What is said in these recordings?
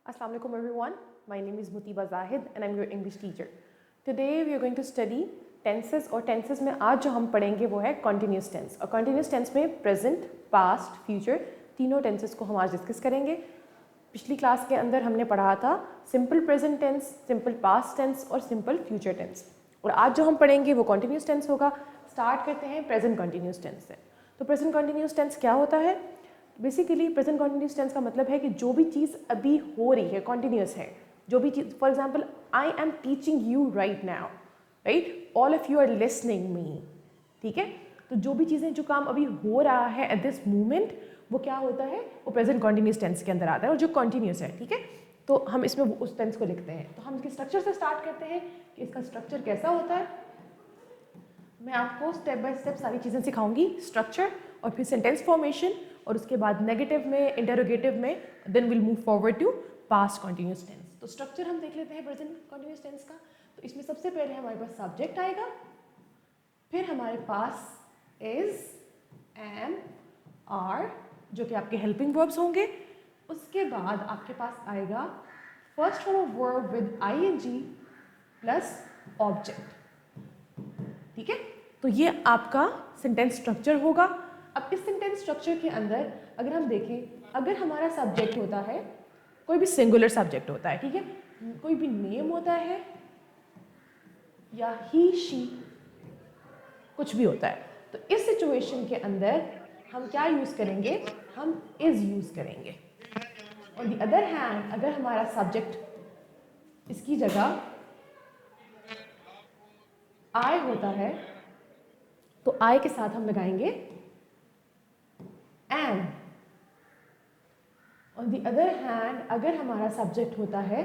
Assalamualaikum everyone. My name is Mutiba Zahid and I'm your English teacher. Today we are going to study tenses और tenses में आज जो हम पढ़ेंगे वो है continuous tense और continuous tense में present, past, future तीनों tenses को हम आज डिस्कस करेंगे। पिछली क्लास के अंदर हमने पढ़ा था simple present tense, simple past tense और simple future tense और आज जो हम पढ़ेंगे वो continuous tense होगा। स्टार्ट करते हैं present continuous tense से। तो present continuous tense क्या होता है? बेसिकली प्रेजेंट कॉन्टिन्यूस टेंस का मतलब है कि जो भी चीज़ अभी हो रही है कॉन्टिन्यूस है, जो भी चीज़, for example I am teaching you right now, right, all of you are listening me, ठीक है। तो जो भी चीज़ें, जो काम अभी हो रहा है एट दिस मोमेंट, वो क्या होता है, वो प्रेजेंट कॉन्टिन्यूस टेंस के अंदर आता है और जो कॉन्टिन्यूस है, ठीक है। तो हम इसमें उस टेंस को लिखते हैं। तो हम इसके स्ट्रक्चर से स्टार्ट करते हैं कि इसका स्ट्रक्चर कैसा होता है। मैं आपको स्टेप बाय स्टेप सारी चीज़ें सिखाऊंगी, स्ट्रक्चर और फिर सेंटेंस फॉर्मेशन और उसके बाद नेगेटिव में, इंटरोगेटिव में, then will move forward to past continuous tense. तो स्ट्रक्चर हम देख लेते हैं प्रेजेंट कॉन्टिन्यूस टेंस का। तो इसमें सबसे पहले हमारे पास सब्जेक्ट आएगा, फिर हमारे पास इज, एम, आर जो कि आपके हेल्पिंग वर्ब्स होंगे। उसके बाद आपके पास आएगा first form of verb with ING plus object, ठीक है। तो ये आपका सेंटेंस स्ट्रक्चर होगा। अब इस सेंटेंस स्ट्रक्चर के अंदर अगर हम देखें, अगर हमारा सब्जेक्ट होता है, कोई भी सिंगुलर सब्जेक्ट होता है, ठीक है, कोई भी नेम होता है या ही शी कुछ भी होता है, तो इस सिचुएशन के अंदर हम क्या यूज करेंगे, हम इज यूज करेंगे। ऑन द अदर हैंड अगर हमारा सब्जेक्ट इसकी जगह आई होता है तो आई के साथ हम लगाएंगे am. On the other hand अगर हमारा सब्जेक्ट होता है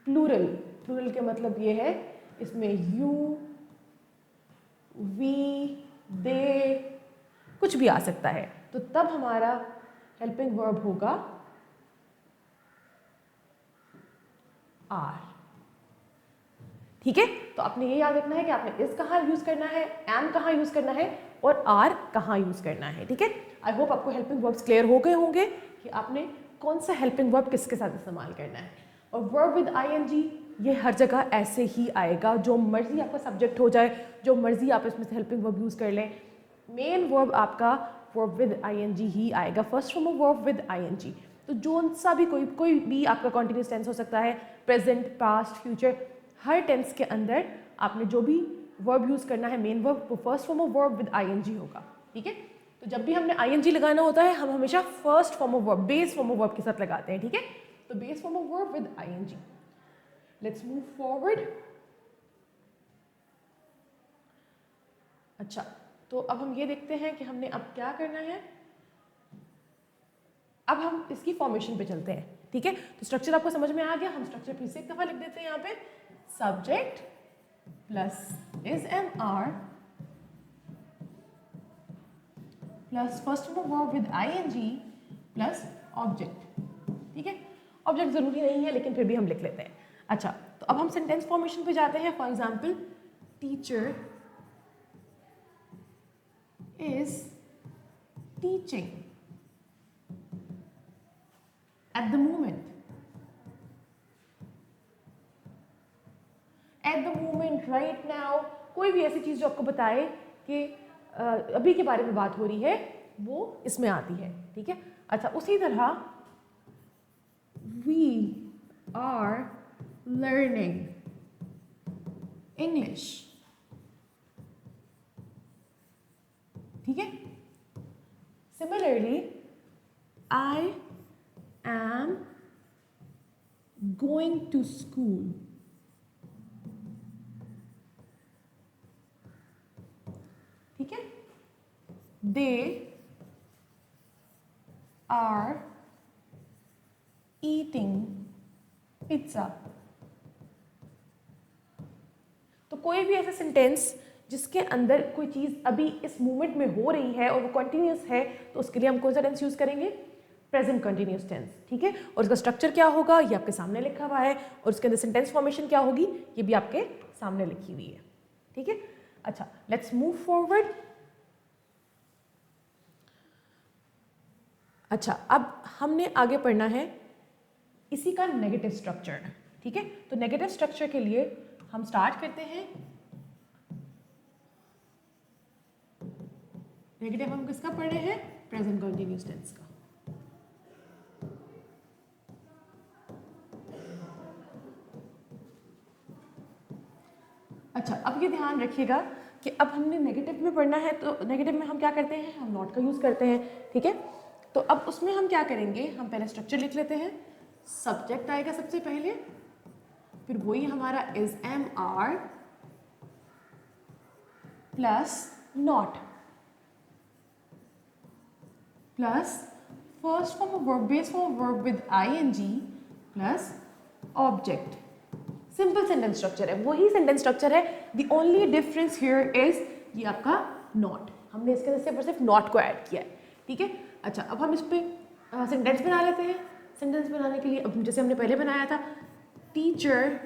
प्लूरल, प्लूरल के मतलब ये है इसमें यू, वी, दे कुछ भी आ सकता है, तो तब हमारा हेल्पिंग वर्ब होगा आर, ठीक है। तो आपने ये याद रखना है कि आपने इस कहाँ यूज करना है, एम कहाँ यूज करना है और आर कहाँ यूज करना है, ठीक है। आई होप आपको हेल्पिंग वर्ब्स क्लियर हो गए होंगे कि आपने कौन सा हेल्पिंग वर्ब किसके साथ इस्तेमाल करना है। और वर्ब विद आईएनजी ये हर जगह ऐसे ही आएगा, जो मर्जी आपका सब्जेक्ट हो जाए, जो मर्जी आप इसमें से हेल्पिंग वर्ब यूज कर लें, मेन वर्ब आपका वर्ब विद आईएनजी ही आएगा, first form of verb with ING. तो जो सा भी कोई भी आपका कॉन्टिन्यूस टेंस हो सकता है, प्रेजेंट, पास्ट, फ्यूचर, हर टेंस के अंदर आपने जो भी वर्ब यूज करना है, मेन वर्ब, वो first form of verb with ING होगा, ठीक है। तो जब भी हमने आईएनजी लगाना होता है, हम हमेशा first form of verb, base form of verb के साथ लगाते हैं, ठीक है। तो base form of verb with ING. Let's move forward. अच्छा, तो अब हम ये देखते हैं कि हमने अब क्या करना है। अब हम इसकी फॉर्मेशन पे चलते हैं, ठीक है। तो स्ट्रक्चर आपको समझ में आ गया। हम स्ट्रक्चर फिर से एक दफा लिख देते हैं यहाँ पे, subject plus is am are plus first form of verb with ING plus object, ठीक है। ऑब्जेक्ट जरूरी नहीं है लेकिन फिर भी हम लिख लेते हैं। अच्छा, तो अब हम सेंटेंस फॉर्मेशन पे जाते हैं। For example, teacher is teaching at the moment, eight the moment, right now, कोई भी ऐसी चीज जो आपको बताए कि अभी के बारे में बात हो रही है, वो इसमें आती है, ठीक है। अच्छा, उसी तरह वी आर लर्निंग इंग्लिश, ठीक है। Similarly, I am going to school, ठीक है। They are eating pizza. तो कोई भी ऐसा सेंटेंस जिसके अंदर कोई चीज़ अभी इस मोमेंट में हो रही है और वो कंटिन्यूस है, तो उसके लिए हम कौन सा टेंस यूज करेंगे, प्रेजेंट कंटिन्यूस टेंस, ठीक है। और उसका स्ट्रक्चर क्या होगा ये आपके सामने लिखा हुआ है और उसके अंदर सेंटेंस फॉर्मेशन क्या होगी ये भी आपके सामने लिखी हुई है, ठीक है। अच्छा, लेट्स मूव फॉरवर्ड। अच्छा, अब हमने आगे पढ़ना है इसी का नेगेटिव स्ट्रक्चर, ठीक है। तो नेगेटिव स्ट्रक्चर के लिए हम स्टार्ट करते हैं, नेगेटिव हम किसका पढ़ रहे हैं, प्रेजेंट कंटिन्यूअस टेंस का। अच्छा, अब ये ध्यान रखिएगा कि अब हमने नेगेटिव में पढ़ना है, तो नेगेटिव में हम क्या करते हैं, हम नॉट का यूज़ करते हैं, ठीक है। तो अब उसमें हम क्या करेंगे, हम पहले स्ट्रक्चर लिख लेते हैं। सब्जेक्ट आएगा सबसे पहले, फिर वही हमारा is am are plus not plus first form of verb, base form of verb with ING plus object. Simple sentence structure है, वही सेंटेंस स्ट्रक्चर है। The only difference here is ये आपका नॉट, हमने इसके अंदर सिर्फ नॉट को ऐड किया है, ठीक है। अच्छा, अब हम इस पर सेंटेंस बना लेते हैं। सेंटेंस बनाने के लिए अब जैसे हमने पहले बनाया था, teacher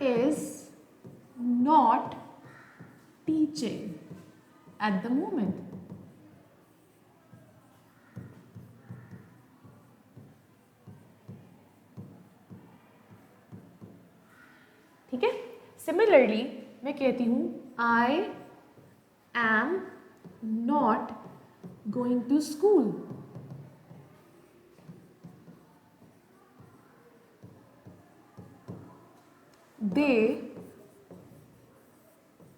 is not teaching at the moment. ठीक है। सिमिलरली मैं कहती हूं I am not going to school. They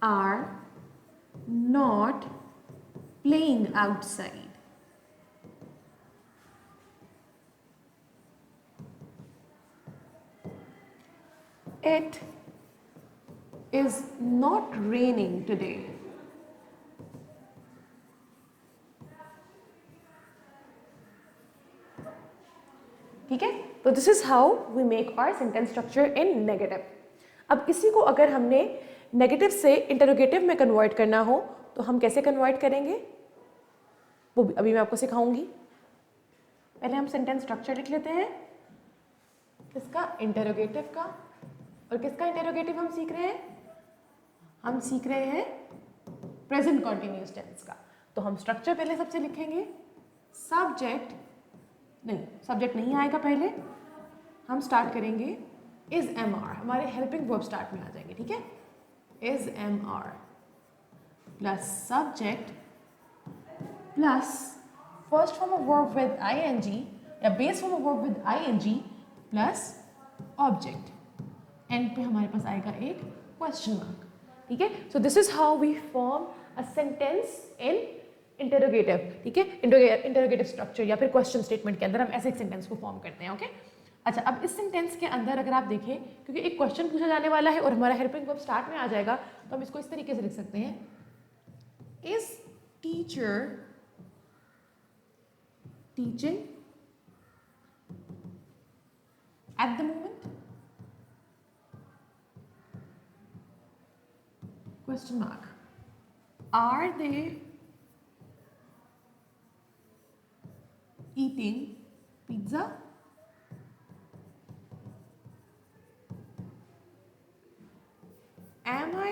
are not playing outside. It is not raining today. ठीक है, तो this is how we make our sentence structure in negative. अब इसी को अगर हमने नेगेटिव से इंटरोगेटिव में कन्वर्ट करना हो तो हम कैसे कन्वर्ट करेंगे, वो अभी मैं आपको सिखाऊंगी। पहले हम सेंटेंस स्ट्रक्चर लिख लेते हैं, किसका, इंटरोगेटिव का। और किसका इंटरोगेटिव हम सीख रहे हैं, हम सीख रहे हैं प्रेजेंट कॉन्टिन्यूअस टेंस का। तो हम स्ट्रक्चर पहले सबसे लिखेंगे, सब्जेक्ट नहीं आएगा, पहले हम स्टार्ट करेंगे इज एम आर, हमारे हेल्पिंग वर्ब स्टार्ट में आ जाएंगे, ठीक है। Is am are plus subject plus first form of verb with I N G या base form of verb with I N G plus object. End पे हमारे पास आएगा एक क्वेश्चन मार्क, ठीक है। So this is how we form a sentence in interrogative, ठीक है। इंटरोगेटिव स्ट्रक्चर या फिर क्वेश्चन स्टेटमेंट के अंदर हम ऐसे एक सेंटेंस को फॉर्म करते हैं, ओके। अच्छा, अब इस सेंटेंस के अंदर अगर आप देखें, क्योंकि एक क्वेश्चन पूछा जाने वाला है और हमारा हेल्पिंग वर्ब स्टार्ट में आ जाएगा, तो हम इसको इस तरीके से लिख सकते हैं, is teacher teaching at the moment, question mark, are they eating pizza? Am I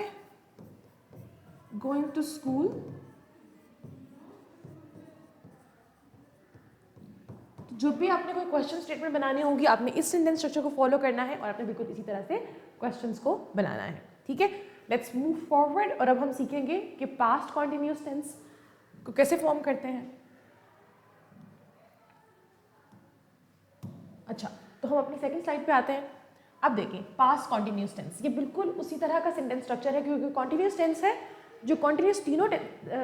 going to school? जो भी आपने कोई क्वेश्चन स्टेटमेंट बनानी होगी, आपने इस सेंटेंस स्ट्रक्चर को फॉलो करना है और आपने बिल्कुल इसी तरह से क्वेश्चंस को बनाना है, ठीक है। लेट्स मूव फॉरवर्ड और अब हम सीखेंगे कि पास्ट कॉन्टिन्यूअस टेंस को कैसे फॉर्म करते हैं। अच्छा, तो हम अपनी सेकंड स्लाइड पे आते हैं। अब देखें पास्ट कॉन्टिन्यूअस टेंस, ये बिल्कुल उसी तरह का सेंटेंस स्ट्रक्चर है, क्योंकि कॉन्टिन्यूअस टेंस है, जो कॉन्टिन्यूअस तीनों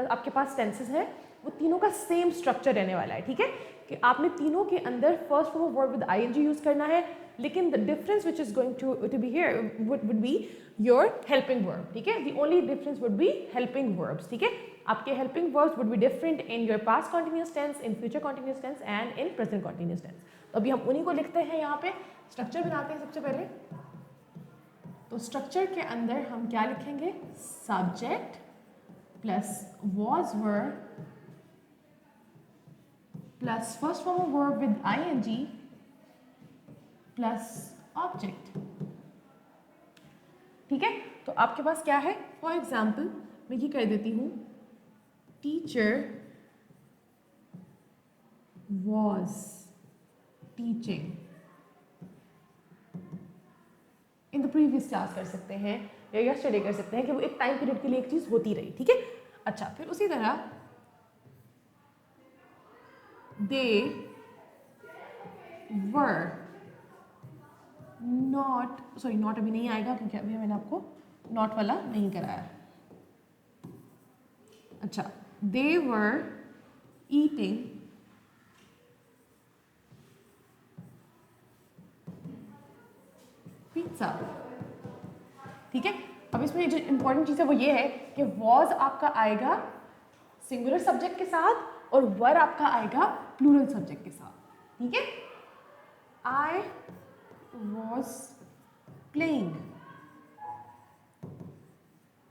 आपके पास टेंसेस हैं वो तीनों का सेम स्ट्रक्चर रहने वाला है, ठीक है। कि आपने तीनों के अंदर first form of verb with ING use करना है, लेकिन the difference which is going to be here would be your helping verb, ठीक है। The only difference would be helping verbs, ठीक है। आपके helping verbs would be different in your past continuous tense, in future continuous tense and in present continuous tense. तो अभी हम उन्हीं को लिखते हैं, यहाँ पे स्ट्रक्चर बनाते हैं सबसे पहले। तो स्ट्रक्चर के अंदर हम क्या लिखेंगे, subject plus was were plus first form of verb with ing plus object, ठीक है। तो आपके पास क्या है, फॉर एग्जाम्पल मैं ये कह देती हूँ, teacher was teaching in the previous class कर सकते हैं या यस्टरडे कर सकते हैं कि वो एक टाइम पीरियड के लिए एक चीज़ होती रही, ठीक है। अच्छा, फिर उसी तरह दे वर नॉट, सॉरी नॉट अभी नहीं आएगा क्योंकि अभी मैंने आपको नॉट वाला नहीं कराया। अच्छा, दे वर ईटिंग पिज्जा, ठीक है। अब इसमें जो इंपॉर्टेंट चीज़ है वो ये है कि वॉज आपका आएगा सिंगुलर सब्जेक्ट के साथ और वर आपका आएगा प्लूरल सब्जेक्ट के साथ, ठीक है। आई वॉज प्लेइंग,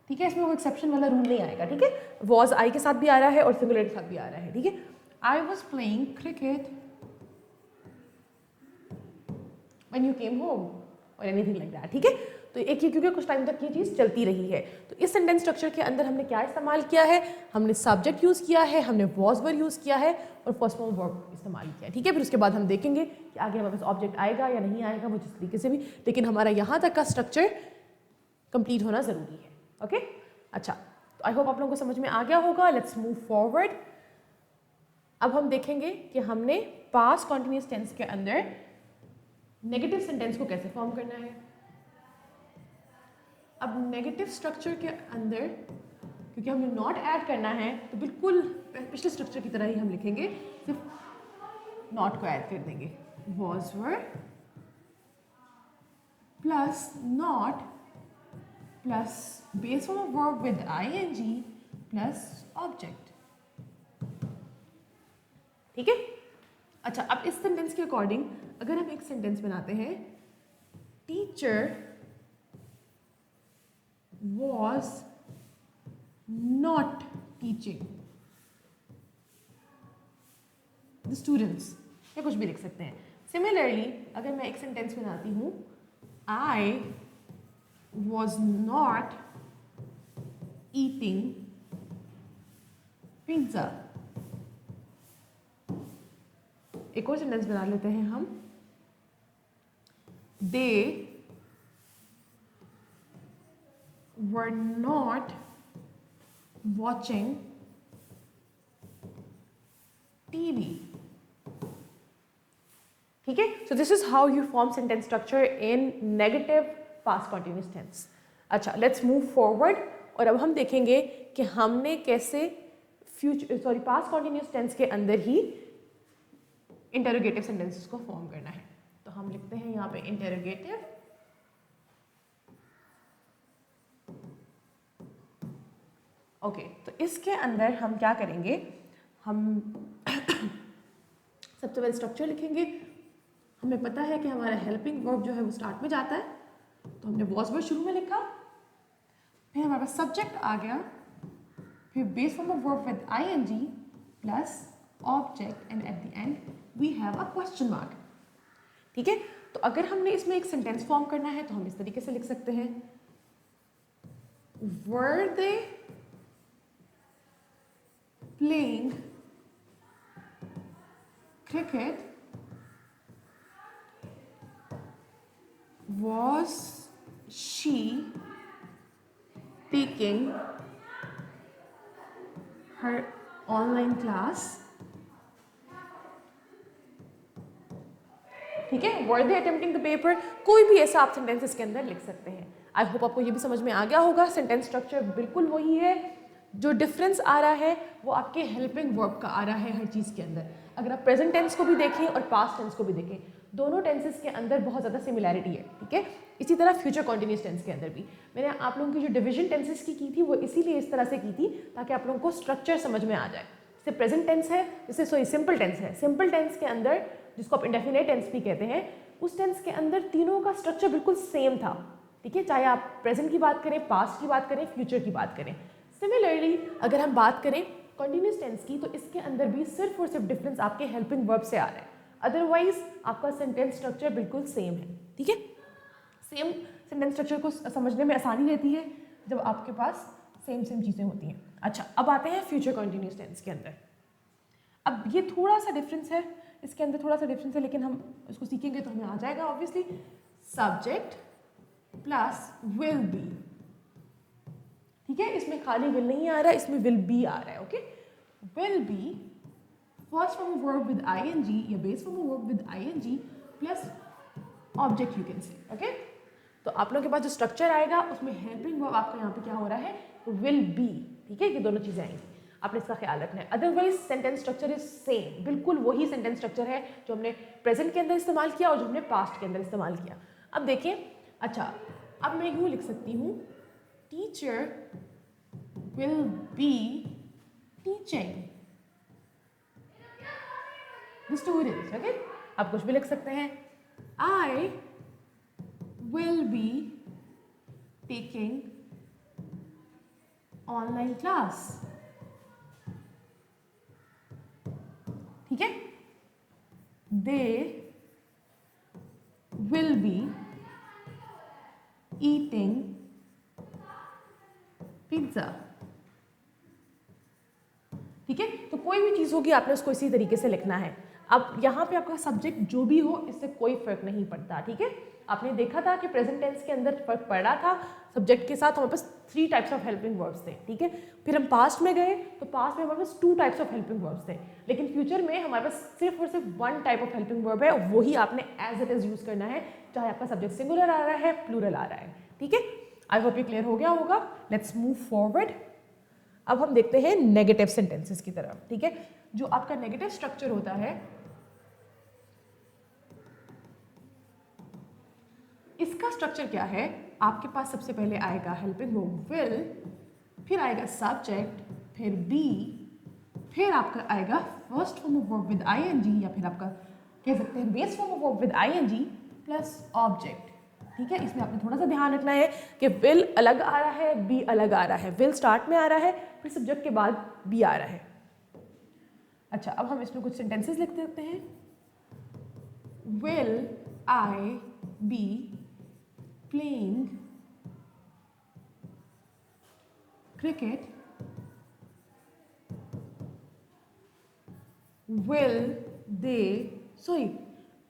ठीक है, इसमें वो एक्सेप्शन वाला रूल नहीं आएगा, ठीक है। वॉज आई के साथ भी आ रहा है और सिंगुलर के साथ भी आ रहा है, ठीक है। I was playing cricket when you came home और एनीथिंग लाइक दैट, ठीक है। तो एक ये क्योंकि कुछ टाइम तक ये चीज़ चलती रही है, तो इस सेंटेंस स्ट्रक्चर के अंदर हमने क्या इस्तेमाल किया है, हमने सब्जेक्ट यूज़ किया है, हमने वॉज वर यूज़ किया है और फर्स्ट फॉर्म वर्ब इस्तेमाल किया है, ठीक है। फिर उसके बाद हम देखेंगे कि आगे हमारे पास ऑब्जेक्ट आएगा या नहीं आएगा, वो जिस तरीके से भी, लेकिन हमारा यहाँ तक का स्ट्रक्चर कंप्लीट होना ज़रूरी है, ओके। अच्छा, तो आई होप आप लोगों को समझ में आ गया होगा। Let's move forward. अब हम देखेंगे कि हमने पास्ट कॉन्टिन्यूस टेंस के अंदर नेगेटिव सेंटेंस को कैसे फॉर्म करना है। अब नेगेटिव स्ट्रक्चर के अंदर क्योंकि हमें नॉट ऐड करना है तो बिल्कुल पिछले स्ट्रक्चर की तरह ही हम लिखेंगे, सिर्फ नॉट को ऐड कर देंगे। Was were plus not plus base form of verb with ING plus object, ठीक है। अच्छा, अब इस सेंटेंस के अकॉर्डिंग अगर हम एक सेंटेंस बनाते हैं, teacher was not teaching the students, या कुछ भी लिख सकते हैं। सिमिलरली अगर मैं एक सेंटेंस बनाती हूँ, I was not eating pizza, एक और सेंटेंस बना लेते हैं हम, they were not watching TV, ठीक है। So this is how you form sentence structure in negative past continuous tense. अच्छा, लेट्स मूव फॉरवर्ड और अब हम देखेंगे कि हमने कैसे पास्ट कॉन्टिन्यूस टेंस के अंदर ही इंटरोगेटिव सेंटेंसेस को फॉर्म करना है। तो हम लिखते हैं यहाँ पे इंटरोगेटिव, ओके। तो इसके अंदर हम क्या करेंगे, हम सबसे पहले स्ट्रक्चर लिखेंगे। हमें पता है कि हमारा हेल्पिंग वर्ब जो है वो स्टार्ट में जाता है, तो हमने वॉज वर्ब शुरू में लिखा, फिर हमारा सब्जेक्ट आ गया, फिर base form of verb with ING plus object and at the end we have a question mark, ठीक है। तो अगर हमने इसमें एक सेंटेंस फॉर्म करना है तो हम इस तरीके से लिख सकते हैं, वर दे playing cricket, was she taking her online class, ठीक है। वर दे अटेम्प्टिंग द पेपर, कोई भी ऐसा आप सेंटेंस इसके अंदर लिख सकते हैं। आई होप आपको ये भी समझ में आ गया होगा। सेंटेंस स्ट्रक्चर बिल्कुल वही है, जो डिफरेंस आ रहा है वो आपके हेल्पिंग वर्ब का आ रहा है हर चीज़ के अंदर। अगर आप प्रेजेंट टेंस को भी देखें और पास्ट टेंस को भी देखें, दोनों टेंसेस के अंदर बहुत ज़्यादा सिमिलैरिटी है, ठीक है। इसी तरह फ्यूचर कॉन्टिन्यूस टेंस के अंदर भी मैंने आप लोगों की जो डिवीजन टेंसेस की थी वो इसीलिए इस तरह से की थी ताकि आप लोगों को स्ट्रक्चर समझ में आ जाए। जैसे प्रेजेंट टेंस है, जैसे सिंपल टेंस है, सिंपल टेंस के अंदर जिसको आप इंडेफिनिट टेंस भी कहते हैं, उस टेंस के अंदर तीनों का स्ट्रक्चर बिल्कुल सेम था, ठीक है। चाहे आप प्रेजेंट की बात करें, पास्ट की बात करें, फ्यूचर की बात करें। सिमिलरली अगर हम बात करें कॉन्टिन्यूस टेंस की, तो इसके अंदर भी सिर्फ और सिर्फ डिफरेंस आपके हेल्पिंग वर्ब से आ रहा है, अदरवाइज आपका सेंटेंस स्ट्रक्चर बिल्कुल सेम है, ठीक है। सेम सेंटेंस स्ट्रक्चर को समझने में आसानी रहती है जब आपके पास सेम चीज़ें होती हैं। अच्छा, अब आते हैं फ्यूचर कॉन्टिन्यूस टेंस के अंदर। अब ये थोड़ा सा डिफरेंस है इसके अंदर थोड़ा सा डिफरेंस है, लेकिन हम इसको सीखेंगे तो हमें आ जाएगा obviously. Subject plus will be, ठीक है, इसमें खाली विल नहीं आ रहा है, इसमें विल बी आ रहा है। Okay, will be first form of verb with ING या base form of verb with ING plus object you can say. Okay, तो आप लोगों के पास जो स्ट्रक्चर आएगा उसमें हेल्पिंग वर्ब आपका यहाँ पे क्या हो रहा है, विल बी। ठीक है, ये दोनों चीजें आएंगी, आपने इसका ख्याल रखना है। Otherwise sentence structure is same, बिल्कुल वही सेंटेंस स्ट्रक्चर है जो हमने प्रेजेंट के अंदर इस्तेमाल किया और जो हमने पास्ट के अंदर इस्तेमाल किया। अब देखिए, अच्छा अब मैं यूँ लिख सकती हूँ, teacher will be teaching the students. Okay, आप कुछ भी लिख सकते हैं, आई will be taking online class. ठीक है, they will be eating pizza. ठीक है, तो कोई भी चीज़ होगी आपने उसको इसी तरीके से लिखना है। अब यहाँ पे आपका सब्जेक्ट जो भी हो इससे कोई फर्क नहीं पड़ता। ठीक है, आपने देखा था कि प्रेजेंट टेंस के अंदर फर्क पड़ रहा था, सब्जेक्ट के साथ हमारे पास 3 टाइप्स ऑफ हेल्पिंग वर्ब्स थे। ठीक है, फिर हम पास्ट में गए तो पास्ट में हमारे पास 2 टाइप्स ऑफ हेल्पिंग वर्ब्स थे, लेकिन फ्यूचर में हमारे पास सिर्फ और सिर्फ 1 टाइप ऑफ हेल्पिंग वर्ब है, वही आपने एज इट इज यूज करना है, चाहे आपका सब्जेक्ट सिंगुलर आ रहा है प्लूरल आ रहा है। ठीक है, आई होप ये क्लियर हो गया होगा। Let's move forward. अब हम देखते हैं नेगेटिव सेंटेंसेस की तरफ। ठीक है, जो आपका नेगेटिव स्ट्रक्चर होता है, इसका स्ट्रक्चर क्या है, आपके पास सबसे पहले आएगा हेल्पिंग वर्ब विल, फिर आएगा सब्जेक्ट, फिर बी, फिर आपका आएगा first form of verb with ING या फिर आपका कह सकते हैं base form of verb with ING plus object. ठीक है, इसमें आपने थोड़ा सा ध्यान रखना है कि विल अलग आ रहा है, बी अलग आ रहा है। विल स्टार्ट में आ रहा है, फिर सब्जेक्ट के बाद बी आ रहा है। अच्छा, अब हम इसमें कुछ सेंटेंसेस लिख देते हैं। Will I B playing cricket, will they, sorry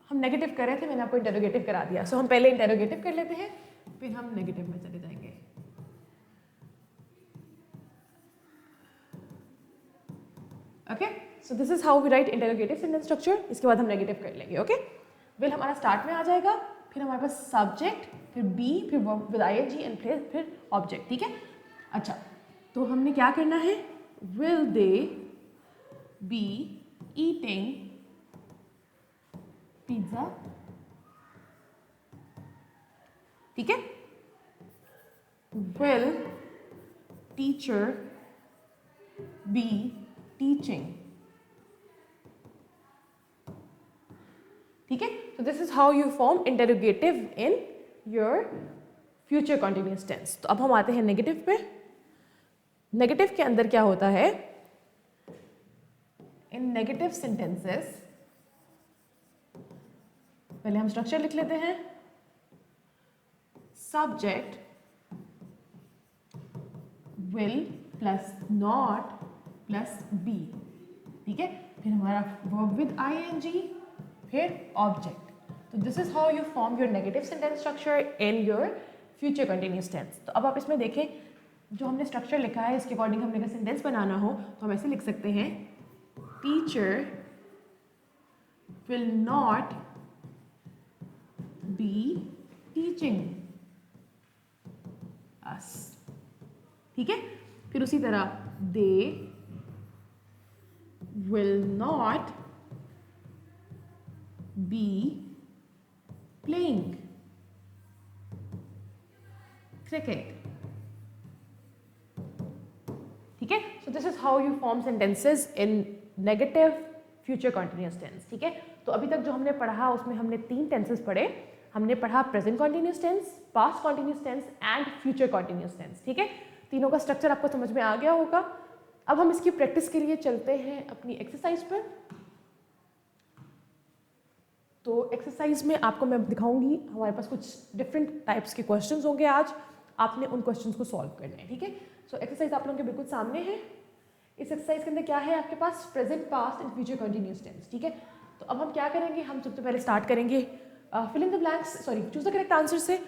हम नेगेटिव कर रहे थे, मैंने आपको इंटेरोगेटिव करा दिया। सो हम पहले इंटेरोगेटिव कर लेते हैं, फिर हम नेगेटिव में चले जाएंगे। Okay, so this is how we write interrogative sentence structure. इसके बाद हम नेगेटिव कर लेंगे। ओके, विल हमारा स्टार्ट में आ जाएगा, फिर हमारे पास सब्जेक्ट, फिर बी, फिर वर्ब विद आईएनजी एंड फिर ऑब्जेक्ट। ठीक है, अच्छा तो हमने क्या करना है, will they be eating pizza. ठीक है, विल टीचर बी टीचिंग। ठीक है, so this is how you form interrogative in your future continuous tense। तो अब हम आते हैं नेगेटिव पे। नेगेटिव के अंदर क्या होता है, इन नेगेटिव सेंटेंसेस पहले हम स्ट्रक्चर लिख लेते हैं। Subject will plus not plus be. ठीक है, फिर हमारा वर्ब विद आईएनजी, फिर ऑब्जेक्ट। तो this is how you form your negative sentence structure in your future continuous tense. तो अब आप इसमें देखें, जो हमने स्ट्रक्चर लिखा है इसके अकॉर्डिंग हमने अगर सेंटेंस बनाना हो तो हम ऐसे लिख सकते हैं, teacher will not be teaching us. ठीक है, फिर उसी तरह they will not be playing cricket. ठीक है, so this is how you form sentences in negative future continuous tense. ठीक है, तो अभी तक जो हमने पढ़ा उसमें हमने 3 टेंसेस पढ़े। हमने पढ़ा present continuous tense, past continuous tense and future continuous tense. ठीक है, तीनों का स्ट्रक्चर आपको समझ में आ गया होगा। अब हम इसकी प्रैक्टिस के लिए चलते हैं अपनी एक्सरसाइज पर। तो एक्सरसाइज में आपको मैं दिखाऊंगी, हमारे पास कुछ डिफरेंट टाइप्स के क्वेश्चंस होंगे आज, आपने उन क्वेश्चंस को सॉल्व करना है। ठीक है, सो एक्सरसाइज आप लोगों के बिल्कुल सामने है। इस एक्सरसाइज के अंदर क्या है, आपके पास present, past and future continuous tense. ठीक है, तो अब हम क्या करेंगे, हम सबसे पहले स्टार्ट करेंगे fill in the blanks, sorry choose the correct answer से।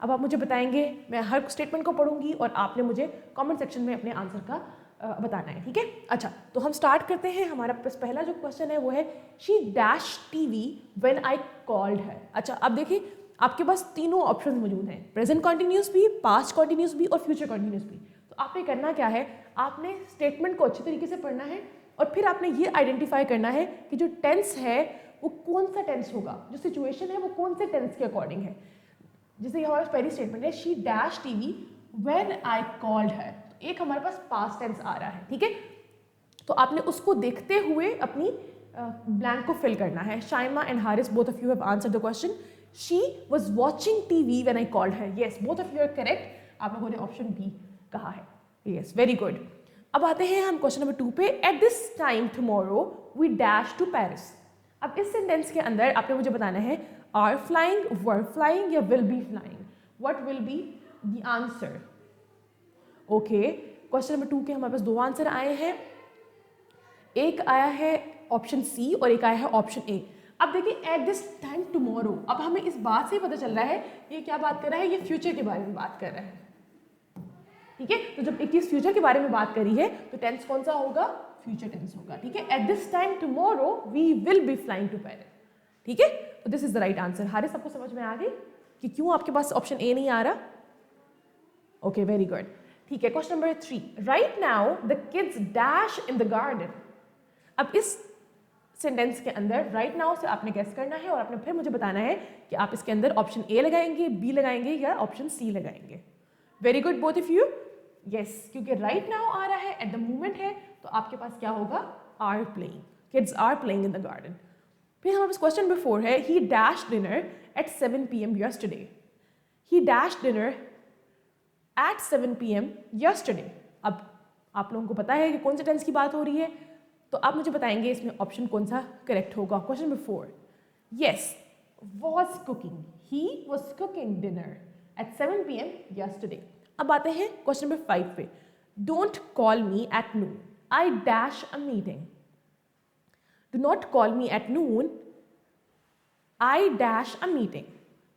अब आप मुझे बताएंगे, मैं हर स्टेटमेंट को पढ़ूंगी और आपने मुझे कमेंट सेक्शन में अपने आंसर का बताना है, ठीक है। अच्छा, तो हम स्टार्ट करते हैं। हमारा पहला जो क्वेश्चन है वो है she dash TV when I called हर। अच्छा, अब देखिए आपके पास तीनों ऑप्शन मौजूद हैं, प्रेजेंट कॉन्टिन्यूस भी, पास्ट कॉन्टिन्यूस भी और फ्यूचर कॉन्टिन्यूस भी। तो आपने करना क्या है, आपने स्टेटमेंट को अच्छे तरीके से पढ़ना है और फिर आपने ये आइडेंटिफाई करना है कि जो टेंस है वो कौन सा टेंस होगा, जो सिचुएशन है वो कौन से टेंस के अकॉर्डिंग है। जैसे हमारा पहली स्टेटमेंट है she dash TV when I called हर, तो एक हमारे पास पास्ट टेंस आ रहा है, ठीक है। तो आपने उसको देखते हुए अपनी ब्लैंक को फिल करना है। Shaima and Haris, both of you have answered the question. She was watching TV when I called her, yes both of you are correct. आप लोगों ने ऑप्शन बी कहा है, यस वेरी गुड। अब आते हैं हम क्वेश्चन नंबर 2 पे। At this time tomorrow we dash to Paris. अब इस सेंटेंस के अंदर आपने मुझे बताना है आर फ्लाइंग, वर फ्लाइंग या will be flying. What will be the answer? Okay, question number 2 के हमारे पास दो आंसर आए हैं, एक आया है ऑप्शन सी और एक आया है ऑप्शन ए। अब देखिए एट दिस टाइम टुमारो, अब हमें इस बात से ही पता चल रहा है ये क्या बात कर रहा है, ये फ्यूचर के बारे में बात कर रहा है, ठीक है। तो जब एक चीज फ्यूचर के बारे में बात करी है तो टेंस कौन सा होगा, फ्यूचर टेंस होगा, ठीक है। At this time tomorrow we will be flying to Paris, ठीक है। तो this is the right answer. Haris, आपको समझ में आ गई कि क्यों आपके पास ऑप्शन ए नहीं आ रहा? ओके, वेरी गुड, ठीक है। Question number 3, right now the kids dash in the garden. अब इस सेंटेंस के अंदर राइट नाउ से आपने गेस करना है और आपने फिर मुझे बताना है कि आप इसके अंदर ऑप्शन ए लगाएंगे, बी लगाएंगे या ऑप्शन सी लगाएंगे। Very good both of you, yes, क्योंकि राइट नाउ आ रहा है, एट द मोमेंट है, तो आपके पास क्या होगा, are playing, kids are playing in the garden. फिर हमारे पास क्वेश्चन नंबर 4 है he dash dinner at 7 PM yesterday. He dash dinner at 7 PM yesterday. अब आप लोगों को पता है कि कौन से टेंस की बात हो रही है, तो आप मुझे बताएंगे इसमें ऑप्शन कौन सा करेक्ट होगा। Question number 4, yes was cooking, he was cooking dinner at 7 PM yesterday. अब आते हैं क्वेश्चन नंबर 5 पे। Don't call me at noon, I dash a meeting. Do not call me at noon, I dash a meeting.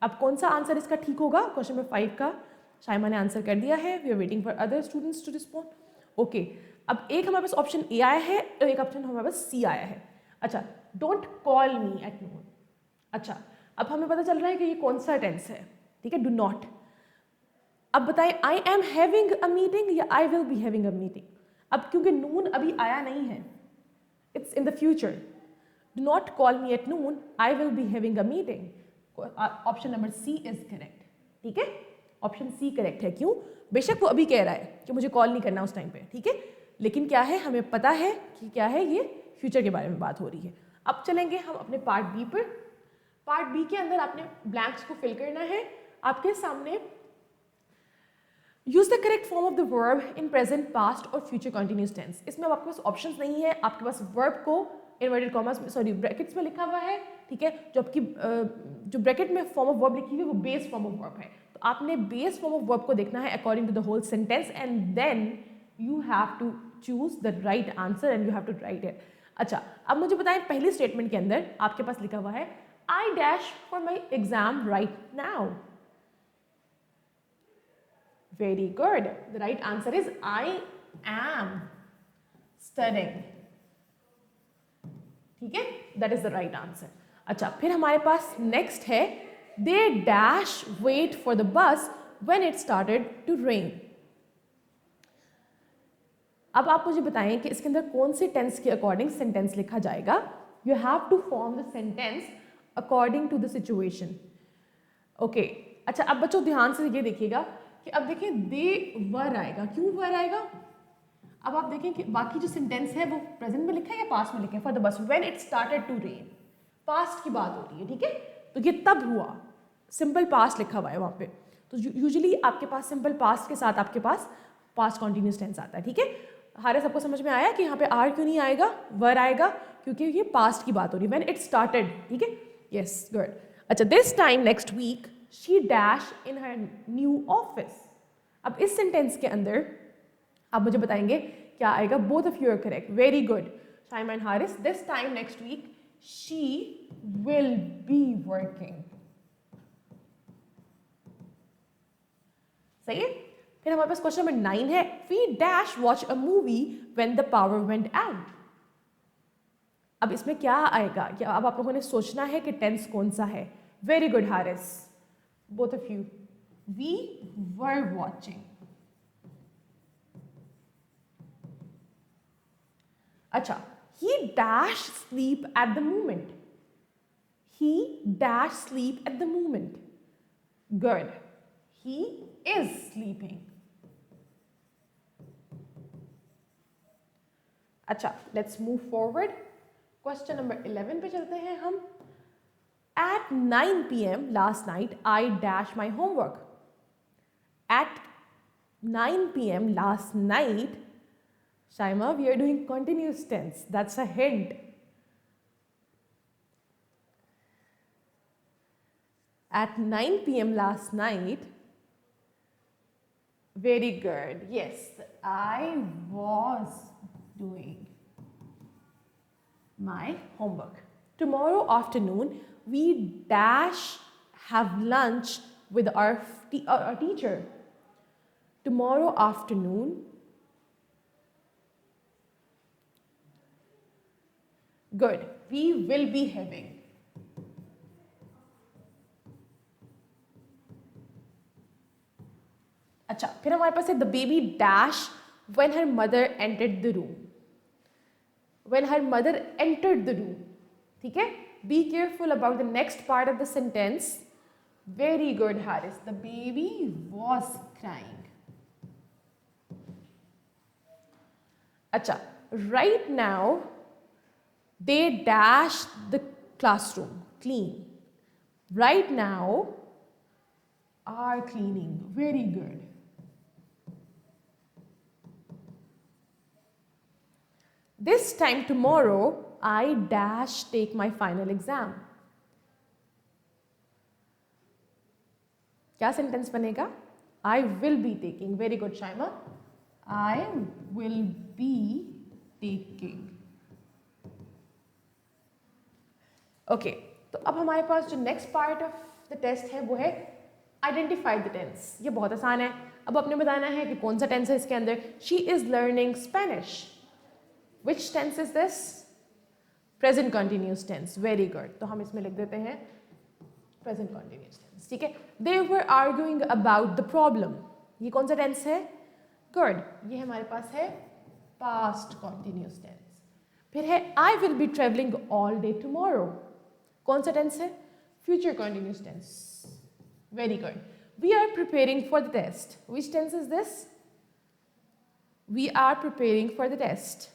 अब कौन सा answer इसका ठीक होगा क्वेश्चन नंबर 5 का? शाइमा ने आंसर कर दिया है, we are waiting for other students to respond. Okay, अब एक हमारे पास ऑप्शन ए आया है और एक ऑप्शन हमारे पास सी आया है। अच्छा, डोंट कॉल मी एट नून। अच्छा, अब हमें पता चल रहा है कि ये कौन सा टेंस है, ठीक है, डू नॉट। अब बताएं I am having a meeting या I will be having a meeting. अब क्योंकि नून अभी आया नहीं है, it's in the future, do not call me at noon, I will be having a meeting. Option number C is correct, ठीक है, option C correct है। क्यों? बेशक वो अभी कह रहा है कि मुझे कॉल नहीं करना उस टाइम पे, ठीक है, लेकिन क्या है, हमें पता है कि क्या है, ये फ्यूचर के बारे में बात हो रही है। अब चलेंगे हम अपने पार्ट बी पर। पार्ट बी के अंदर आपने ब्लैंक्स को फिल करना है। आपके सामने use the correct form of the verb in present, past और फ्यूचर कंटिन्यूअस टेंस। इसमें आपके पास ऑप्शंस नहीं है, आपके पास वर्ब को इन्वर्टेड कॉमर्स में, सॉरी ब्रैकेट्स में लिखा हुआ है, ठीक है। जो आपकी जो ब्रैकेट में फॉर्म ऑफ वर्ब लिखी हुई है वो बेस फॉर्म ऑफ वर्ब है, तो आपने बेस फॉर्म ऑफ वर्ब को देखना है according to the whole sentence and then you have to choose the right answer and you have to write it. अच्छा, अब मुझे बताएं पहली स्टेटमेंट के अंदर आपके पास लिखा हुआ है I dash for my exam right now. Very good. The right answer is I am studying. ठीक है, that is the right answer. अच्छा, फिर हमारे पास next है they dash wait for the bus when it started to rain. अब आप मुझे बताएं कि इसके अंदर कौन से टेंस के अकॉर्डिंग सेंटेंस लिखा जाएगा। You have to form the sentence according to the situation. Okay. अच्छा, अब बच्चों ध्यान से ये देखिएगा कि अब देखिए दे वर आएगा, क्यों वर आएगा? अब आप देखें कि बाकी जो सेंटेंस है वो प्रेजेंट में लिखा है या पास्ट में लिखा है। For the bus when it started to rain, past की बात हो रही है, ठीक है, तो ये तब हुआ, सिंपल पास्ट लिखा हुआ है वहाँ पे। तो यूजुअली आपके पास सिंपल पास्ट के साथ आपके पास पास्ट कॉन्टिन्यूस टेंस आता है, ठीक है। हारे सबको समझ में आया कि यहाँ पे आर क्यों नहीं आएगा, वर आएगा, क्योंकि ये पास्ट की बात हो रही है, व्हेन इट स्टार्टेड, ठीक है, यस गुड। अच्छा, this time next week she dash in her new office. अब इस सेंटेंस के अंदर आप मुझे बताएंगे क्या आएगा। Both of you are correct, very good Shaima and Haris. This time next week she will be working. सही है। फिर हमारे पास क्वेश्चन नंबर 9 है, we dash watch a movie when the power went out. अब इसमें क्या आएगा, क्या अब आप लोगों ने सोचना है कि टेंस कौन सा है। Very good Haris, both of you. We were watching. अच्छा, he dash sleep at the moment. He dash sleep at the moment. Good. He is sleeping. अच्छा, let's move forward. Question number 11 पे चलते हैं हम। At 9 p.m. last night, I dashed my homework. At 9 p.m. last night, Shaima, we are doing continuous tense. That's a hint. At 9 p.m. last night, very good. Yes, I was doing my homework. Tomorrow afternoon, we dash have lunch with our teacher. Tomorrow afternoon, good, we will be having. अच्छा, फिर हमारे पास है the baby dash when her mother entered the room. When her mother entered the room. ठीक है? Be careful about the next part of the sentence. Very good, Haris. The baby was crying. अच्छा, right now they dash the classroom clean. Right now are cleaning. Very good. This time tomorrow, I dash take my final exam. क्या sentence बनेगा? I will be taking. Very good, Shaima. I will be taking. Okay, तो अब हमारे पास जो next part of the test है वो है आइडेंटिफाई द टेंस। ये बहुत आसान है। अब आपने बताना है कि कौन सा टेंस है इसके अंदर। She is learning Spanish. Which tense is this? Present continuous tense. Very good. तो हम इसमें लिख देते हैं present continuous tense. ठीक है? They were arguing about the problem. ये कौन सा tense है? Good. ये हमारे पास है past continuous tense. फिर है I will be traveling all day tomorrow. कौन सा tense है? Future continuous tense. Very good. We are preparing for the test. Which tense is this? We are preparing for the test.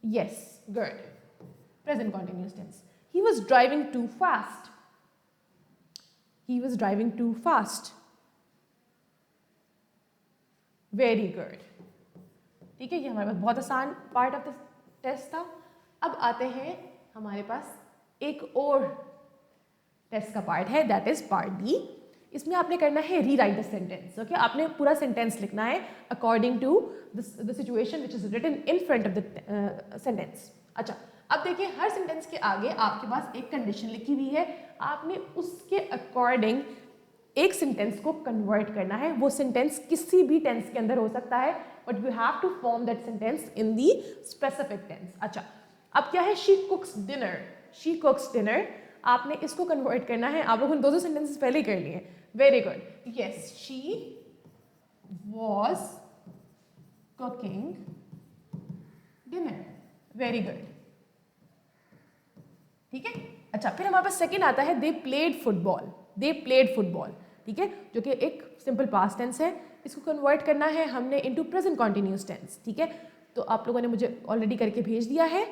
Yes, good. Present continuous tense. He was driving too fast. He was driving too fast. Very good. ठीक है, ये हमारे पास बहुत आसान part of the test था। अब आते हैं हमारे पास एक और टेस्ट का पार्ट है, दैट इज पार्ट डी। इसमें आपने करना है रीराइट द सेंटेंस। ओके, आपने पूरा सेंटेंस लिखना है according to the situation which is written in front of the sentence. अच्छा, अब देखिए हर सेंटेंस के आगे आपके पास एक कंडीशन लिखी हुई है, आपने उसके अकॉर्डिंग एक सेंटेंस को कन्वर्ट करना है। वो सेंटेंस किसी भी टेंस के अंदर हो सकता है, but you have to form that sentence in the specific tense. अच्छा, अब क्या है? She cooks dinner. She cooks dinner, आपने इसको कन्वर्ट करना है। आप लोगों ने दो सेंटेंसेस पहले ही कर लिए। Very good. Yes, she was cooking dinner. Very good. ठीक है। अच्छा, फिर हमारे पास सेकंड आता है they played football. They played football, ठीक है, जो कि एक सिंपल पास्ट टेंस है। इसको कन्वर्ट करना है हमने इनटू प्रेजेंट कॉन्टिन्यूस टेंस। ठीक है, तो आप लोगों ने मुझे ऑलरेडी करके भेज दिया है।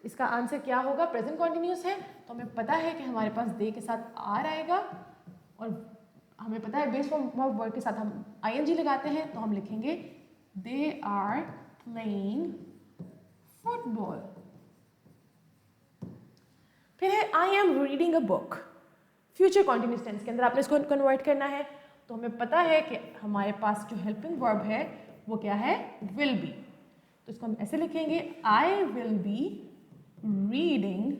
इसका आंसर क्या होगा? प्रेजेंट कॉन्टिन्यूस है तो हमें पता है कि हमारे पास दे के साथ आर आएगा, और हमें पता है बेस फॉर्म ऑफ वर्ब के साथ हम आईएनजी लगाते हैं, तो हम लिखेंगे दे आर प्लेइंग फुटबॉल। फिर है I am reading a book. Future continuous tense के अंदर आपने इसको कन्वर्ट करना है, तो हमें पता है कि हमारे पास जो हेल्पिंग वर्ब है वो क्या है? Will be. तो इसको हम ऐसे लिखेंगे आई will be reading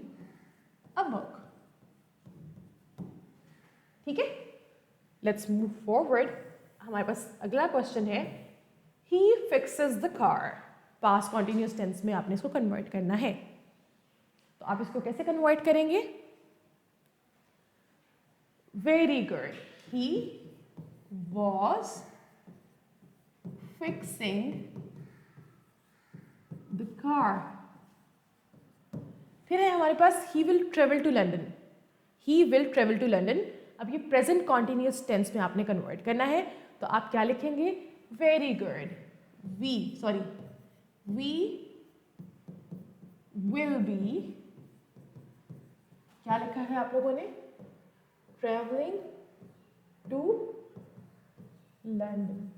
a book. ठीक है, लेट्स मूव फॉरवर्ड। हमारे पास अगला क्वेश्चन है, he fixes the car। Past continuous tense में आपने इसको कन्वर्ट करना है, तो आप इसको कैसे कन्वर्ट करेंगे? Very good, he was fixing the car। फिर है हमारे पास he will travel to London। he will travel to London। अब ये प्रेजेंट कॉन्टिन्यूस टेंस में आपने कन्वर्ट करना है, तो आप क्या लिखेंगे? Very good, we will be, क्या लिखा है आप लोगों ने? Travelling to London.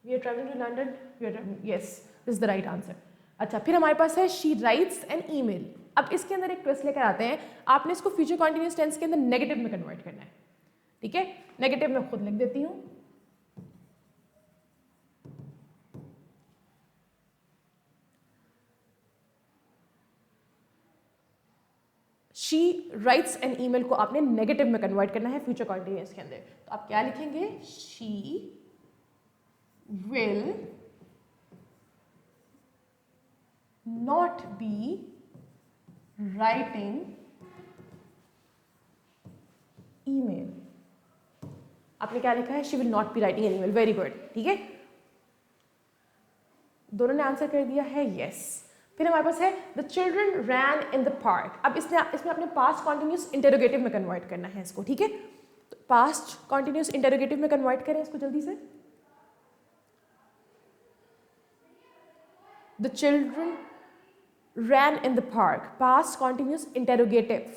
We are travelling to London, we are travelling, yes, this is the right answer. अच्छा, फिर हमारे पास है शी राइट्स एन ईमेल। अब इसके अंदर एक ट्विस्ट लेकर आते हैं, आपने इसको फ्यूचर कॉन्टिन्यूस टेंस के अंदर नेगेटिव में कन्वर्ट करना है। ठीक है, नेगेटिव में खुद लिख देती हूँ। शी राइट्स एन ईमेल को आपने नेगेटिव में कन्वर्ट करना है फ्यूचर कॉन्टिन्यूस के अंदर, तो आप क्या लिखेंगे? She will not be writing email. आपने क्या लिखा है? She will not be writing an email. Very good, ठीक है, दोनों ने आंसर कर दिया है, यस। फिर हमारे पास है the children ran in the park. अब इसमें अपने पास्ट कॉन्टिन्यूस इंटरोगेटिव में कन्वर्ट करना है इसको। ठीक है, तो पास्ट कॉन्टिन्यूस इंटरोगेटिव में कन्वर्ट करें इसको जल्दी से। The children ran in the park, past continuous interrogative.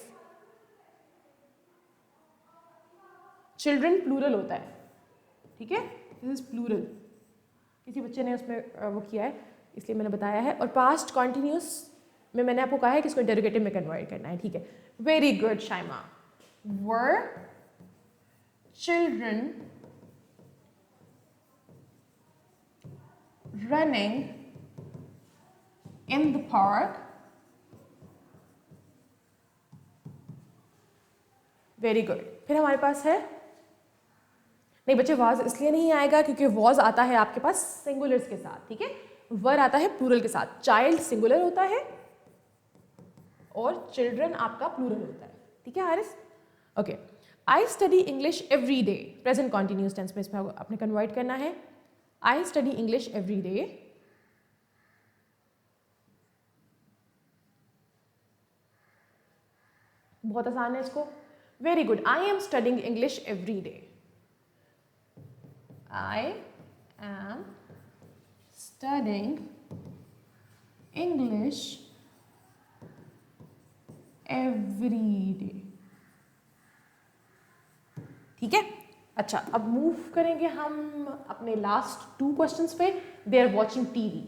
Children plural होता है, ठीक है, दिस इज प्लूरल। किसी बच्चे ने उसमें वो किया है इसलिए मैंने बताया है। और पास्ट कॉन्टिन्यूस में मैंने आपको कहा है कि इसको इंटरोगेटिव में कन्वर्ट करना है। ठीक है, very good Shaima. Were children running in the park? Very good. फिर हमारे पास है, नहीं बच्चे वाज इसलिए नहीं आएगा क्योंकि वॉज आता है आपके पास सिंगुलर्स के साथ। ठीक है, वर आता है प्लूरल के साथ। चाइल्ड सिंगुलर होता है और चिल्ड्रन आपका प्लूरल होता है। ठीक है Haris, okay. I study English every day, present continuous tense में इसमें आपने कन्वर्ट करना है। I study English every day. बहुत आसान है इसको। Very good, I am studying English every day. I am studying English every day। ठीक है, अच्छा अब मूव करेंगे हम अपने लास्ट 2 क्वेश्चंस पे। दे आर वॉचिंग टीवी,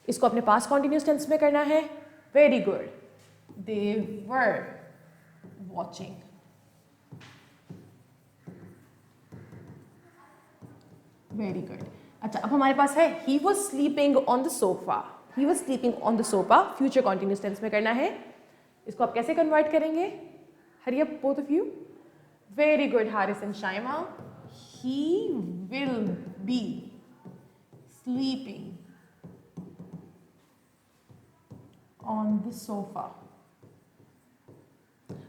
इसको अपने पास्ट कॉन्टिन्यूस टेंस में करना है। Very good, they were watching. Very good. अच्छा, अब हमारे पास है he was sleeping on the sofa. He was sleeping on the sofa, future continuous tense में करना है। इसको आप कैसे कन्वर्ट करेंगे? Hurry up both of you. Very good Haris and Shaima. He will be sleeping on the sofa.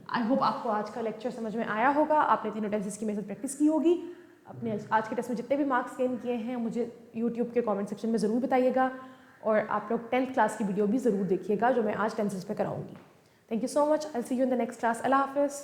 I hope आपको आज का लेक्चर समझ में आया होगा। आपने तीनों टेंसेस की मेरे साथ प्रैक्टिस की होगी। अपने आज के टेस्ट में जितने भी मार्क्स गेन किए हैं मुझे यूट्यूब के कमेंट सेक्शन में ज़रूर बताइएगा, और आप लोग 10th क्लास की वीडियो भी ज़रूर देखिएगा जो मैं आज टेंसेस पे कराऊंगी। Thank you so much. I see you in the next class. अल्लाह हाफिज़।